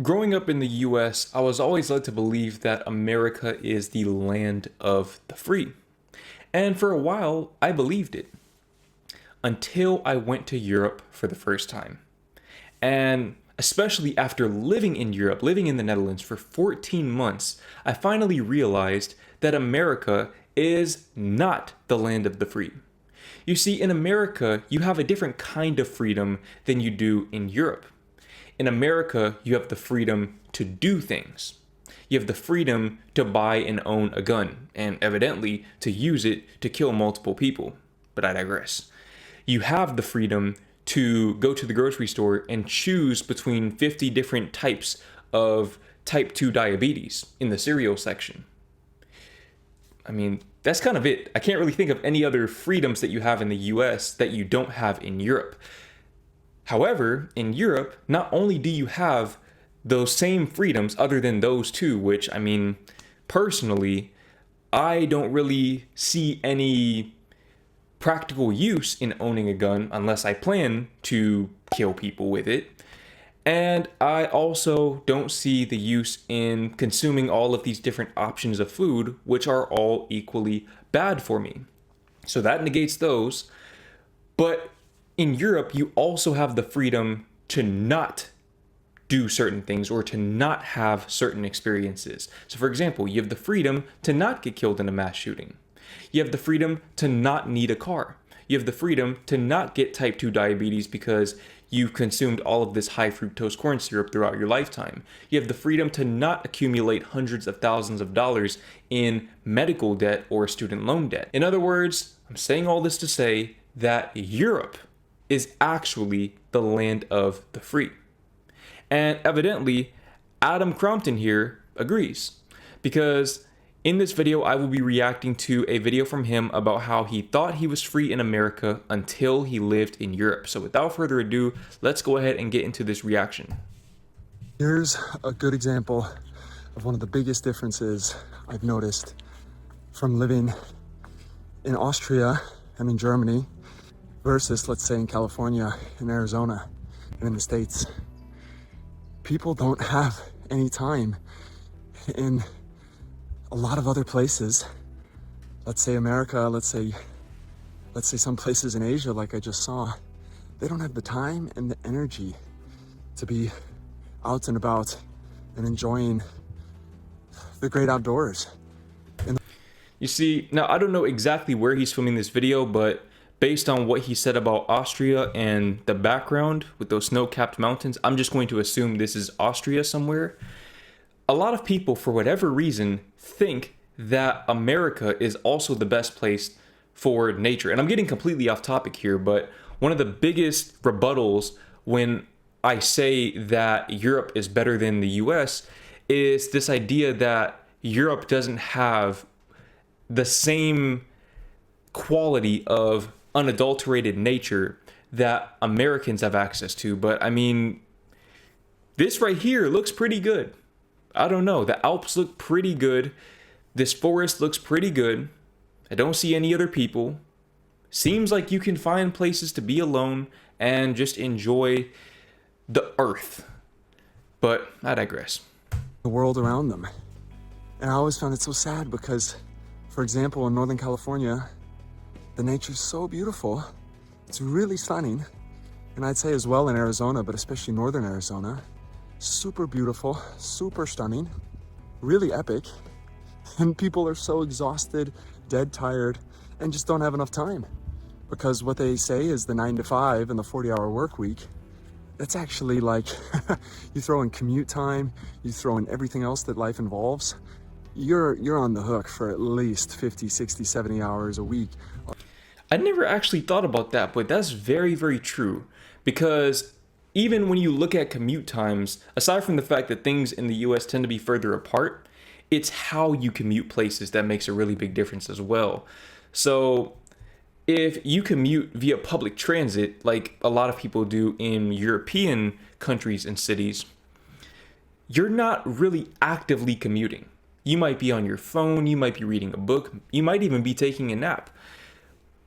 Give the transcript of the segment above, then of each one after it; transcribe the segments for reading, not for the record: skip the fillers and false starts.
Growing up in the US, I was always led to believe that America is the land of the free. And for a while, I believed it until I went to Europe for the first time. And especially after living in Europe, living in the Netherlands for 14 months, I finally realized that America is not the land of the free. You see, in America, you have a different kind of freedom than you do in Europe. In America, you have the freedom to do things. You have the freedom to buy and own a gun, and evidently to use it to kill multiple people. But I digress. You have the freedom to go to the grocery store and choose between 50 different types of type 2 diabetes in the cereal section. I mean, that's kind of it. I can't really think of any other freedoms that you have in the US that you don't have in Europe. However, in Europe, not only do you have those same freedoms other than those two, which, I mean, personally, I don't really see any practical use in owning a gun unless I plan to kill people with it. And I also don't see the use in consuming all of these different options of food, which are all equally bad for me. So that negates those. But in Europe, you also have the freedom to not do certain things or to not have certain experiences. So for example, you have the freedom to not get killed in a mass shooting. You have the freedom to not need a car. You have the freedom to not get type 2 diabetes because you've consumed all of this high fructose corn syrup throughout your lifetime. You have the freedom to not accumulate hundreds of thousands of dollars in medical debt or student loan debt. In other words, I'm saying all this to say that Europe is actually the land of the free. And evidently, Adam Crompton here agrees, because in this video, I will be reacting to a video from him about how he thought he was free in America until he lived in Europe. So without further ado, let's go ahead and get into this reaction. Here's a good example of one of the biggest differences I've noticed from living in Austria and in Germany versus, let's say, in California, in Arizona, and in the States. People don't have any time in a lot of other places. Let's say America, let's say some places in Asia, like I just saw. They don't have the time and the energy to be out and about and enjoying the great outdoors. You see, now I don't know exactly where he's filming this video, but based on what he said about Austria and the background with those snow-capped mountains, I'm just going to assume this is Austria somewhere. A lot of people, for whatever reason, think that America is also the best place for nature. And I'm getting completely off topic here, but one of the biggest rebuttals when I say that Europe is better than the US is this idea that Europe doesn't have the same quality of unadulterated nature that Americans have access to. But I mean, this right here looks pretty good. I don't know. The Alps look pretty good. This forest looks pretty good. I don't see any other people. Seems like you can find places to be alone and just enjoy the earth. But I digress. The world around them. And I always found it so sad because, for example, in Northern California, the nature's so beautiful. It's really stunning. And I'd say as well in Arizona, but especially Northern Arizona. Super beautiful, super stunning, really epic. And people are so exhausted, dead tired, and just don't have enough time. Because what they say is the 9 to 5 and the 40-hour work week, that's actually like, you throw in commute time, you throw in everything else that life involves, you're on the hook for at least 50, 60, 70 hours a week. I never actually thought about that, but that's very, very true. Because even when you look at commute times, aside from the fact that things in the US tend to be further apart, it's how you commute places that makes a really big difference as well. So if you commute via public transit, like a lot of people do in European countries and cities, you're not really actively commuting. You might be on your phone, you might be reading a book, you might even be taking a nap.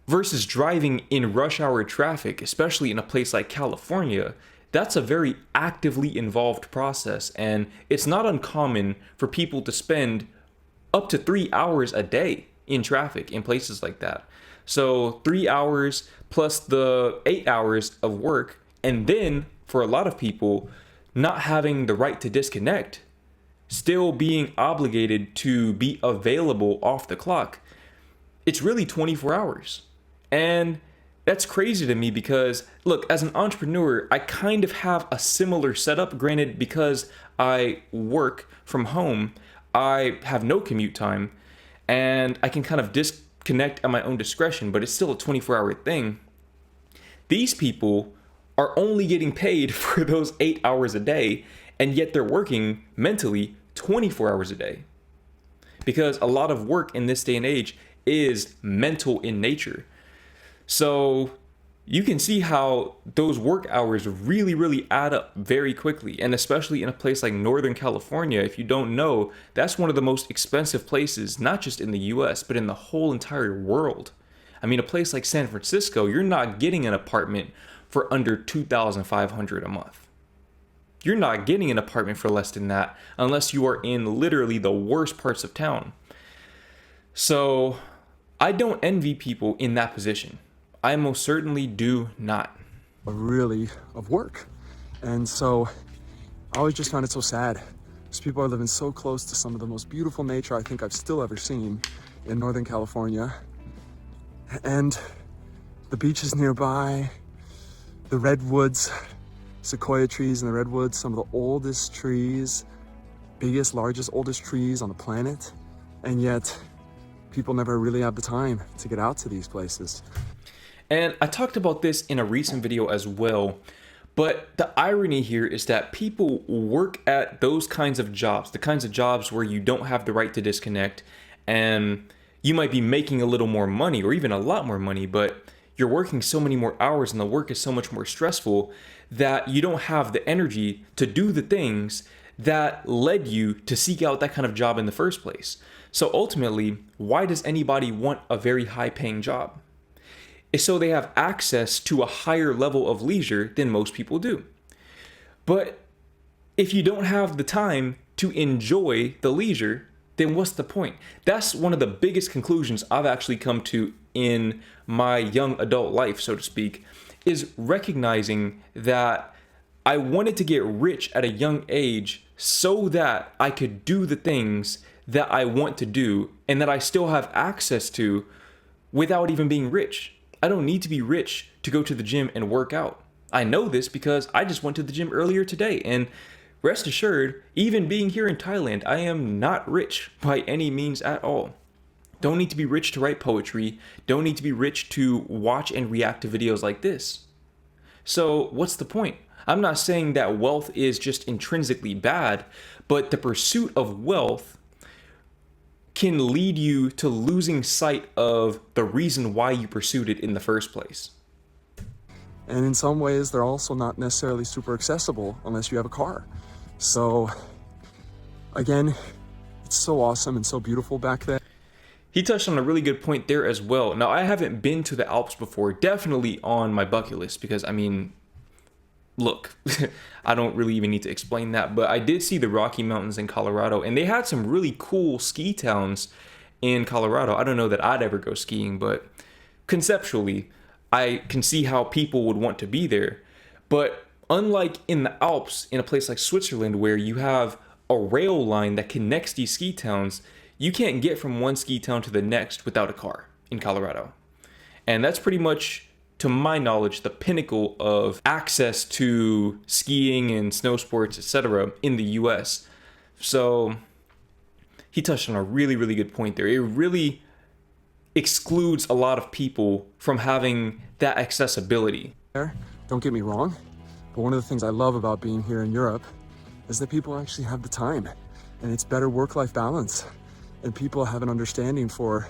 Versus driving in rush hour traffic, especially in a place like California, That's a very actively involved process, and it's not uncommon for people to spend up to 3 hours a day in traffic in places like that. So 3 hours plus the 8 hours of work, and then for a lot of people, not having the right to disconnect, still being obligated to be available off the clock. It's really 24 hours. And that's crazy to me because, look, as an entrepreneur, I kind of have a similar setup. Granted, because I work from home, I have no commute time and I can kind of disconnect at my own discretion, but it's still a 24-hour thing. These people are only getting paid for those 8 hours a day, and yet they're working mentally 24 hours a day. Because a lot of work in this day and age is mental in nature. So you can see how those work hours really, really add up very quickly. And especially in a place like Northern California, if you don't know, that's one of the most expensive places, not just in the US, but in the whole entire world. I mean, a place like San Francisco, you're not getting an apartment for under $2,500 a month. You're not getting an apartment for less than that unless you are in literally the worst parts of town. So I don't envy people in that position. I most certainly do not. Really of work. And so I always just found it so sad because people are living so close to some of the most beautiful nature I think I've still ever seen in Northern California. And the beaches nearby, the redwoods, sequoia trees in the redwoods, some of the oldest trees, biggest, largest, oldest trees on the planet. And yet people never really have the time to get out to these places. And I talked about this in a recent video as well, but the irony here is that people work at those kinds of jobs, the kinds of jobs where you don't have the right to disconnect, and you might be making a little more money or even a lot more money, but you're working so many more hours and the work is so much more stressful that you don't have the energy to do the things that led you to seek out that kind of job in the first place. So ultimately, why does anybody want a very high paying job? It's so they have access to a higher level of leisure than most people do. But if you don't have the time to enjoy the leisure, then what's the point? That's one of the biggest conclusions I've actually come to in my young adult life, so to speak, is recognizing that I wanted to get rich at a young age so that I could do the things that I want to do and that I still have access to without even being rich. I don't need to be rich to go to the gym and work out. I know this because I just went to the gym earlier today, and rest assured, even being here in Thailand, I am not rich by any means at all. Don't need to be rich to write poetry. Don't need to be rich to watch and react to videos like this. So what's the point? I'm not saying that wealth is just intrinsically bad, but the pursuit of wealth can lead you to losing sight of the reason why you pursued it in the first place. And in some ways, they're also not necessarily super accessible unless you have a car. So again, it's so awesome and so beautiful back there. He touched on a really good point there as well. Now, I haven't been to the Alps before, definitely on my bucket list, because I mean, look, I don't really even need to explain that, but I did see the Rocky Mountains in Colorado, and they had some really cool ski towns in Colorado. I don't know that I'd ever go skiing, but conceptually, I can see how people would want to be there. But unlike in the Alps, in a place like Switzerland, where you have a rail line that connects these ski towns, you can't get from one ski town to the next without a car in Colorado. And that's pretty much, to my knowledge, the pinnacle of access to skiing and snow sports, etc. in the US. So he touched on a really, really good point there. It really excludes a lot of people from having that accessibility. Don't get me wrong, but one of the things I love about being here in Europe is that people actually have the time, and it's better work-life balance, and people have an understanding for,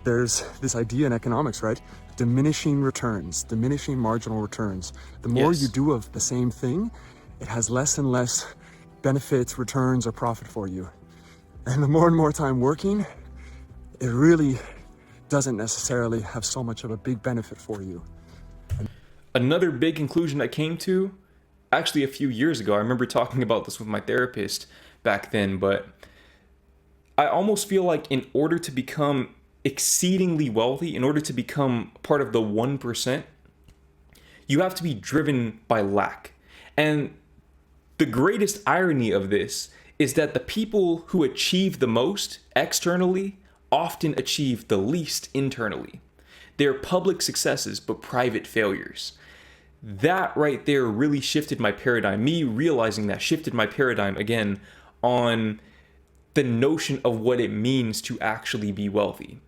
there's this idea in economics, right? Diminishing returns, diminishing marginal returns. The more you do of the same thing, it has less and less benefits, returns, or profit for you. And the more and more time working, it really doesn't necessarily have so much of a big benefit for you. Another big conclusion I came to actually a few years ago. I remember talking about this with my therapist back then, but I almost feel like in order to become exceedingly wealthy, in order to become part of the 1%, you have to be driven by lack. And the greatest irony of this is that the people who achieve the most externally often achieve the least internally. They're public successes, but private failures. That right there really shifted my paradigm. Me realizing that shifted my paradigm again on the notion of what it means to actually be wealthy.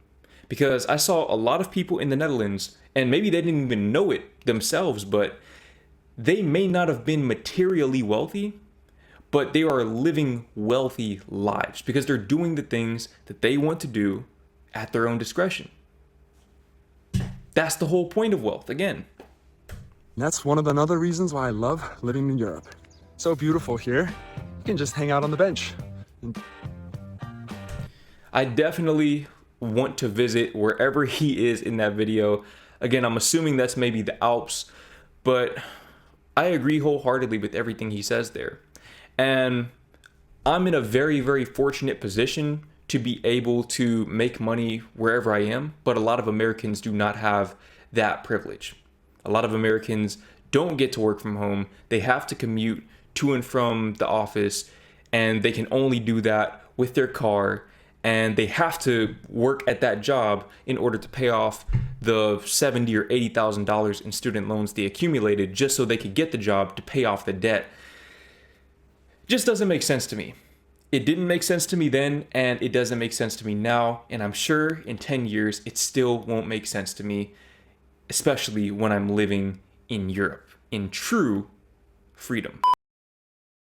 Because I saw a lot of people in the Netherlands, and maybe they didn't even know it themselves, but they may not have been materially wealthy, but they are living wealthy lives because they're doing the things that they want to do at their own discretion. That's the whole point of wealth, again. And that's one of the other reasons why I love living in Europe. So beautiful here. You can just hang out on the bench. I definitely want to visit wherever he is in that video. Again, I'm assuming that's maybe the Alps, but I agree wholeheartedly with everything he says there. And I'm in a very, very fortunate position to be able to make money wherever I am, but a lot of Americans do not have that privilege. A lot of Americans don't get to work from home. They have to commute to and from the office, and they can only do that with their car, and they have to work at that job in order to pay off the $70,000 or $80,000 in student loans they accumulated just so they could get the job to pay off the debt. Just doesn't make sense to me. It didn't make sense to me then, and it doesn't make sense to me now, and I'm sure in 10 years it still won't make sense to me, especially when I'm living in Europe in true freedom.